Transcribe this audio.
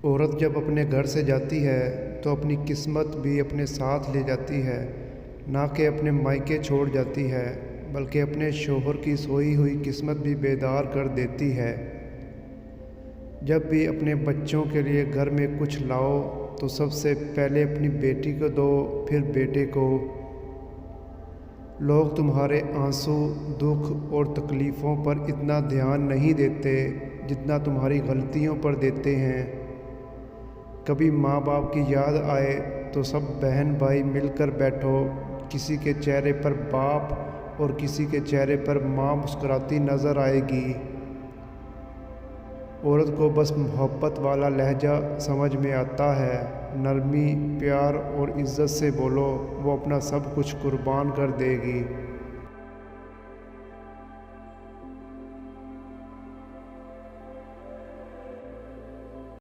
عورت جب اپنے گھر سے جاتی ہے تو اپنی قسمت بھی اپنے ساتھ لے جاتی ہے، نہ کہ اپنے مائکے چھوڑ جاتی ہے، بلکہ اپنے شوہر کی سوئی ہوئی قسمت بھی بیدار کر دیتی ہے۔ جب بھی اپنے بچوں کے لیے گھر میں کچھ لاؤ تو سب سے پہلے اپنی بیٹی کو دو، پھر بیٹے کو۔ لوگ تمہارے آنسو، دکھ اور تکلیفوں پر اتنا دھیان نہیں دیتے جتنا تمہاری غلطیوں پر دیتے ہیں۔ کبھی ماں باپ کی یاد آئے تو سب بہن بھائی مل کر بیٹھو، کسی کے چہرے پر باپ اور کسی کے چہرے پر ماں مسکراتی نظر آئے گی۔ عورت کو بس محبت والا لہجہ سمجھ میں آتا ہے، نرمی، پیار اور عزت سے بولو، وہ اپنا سب کچھ قربان کر دے گی۔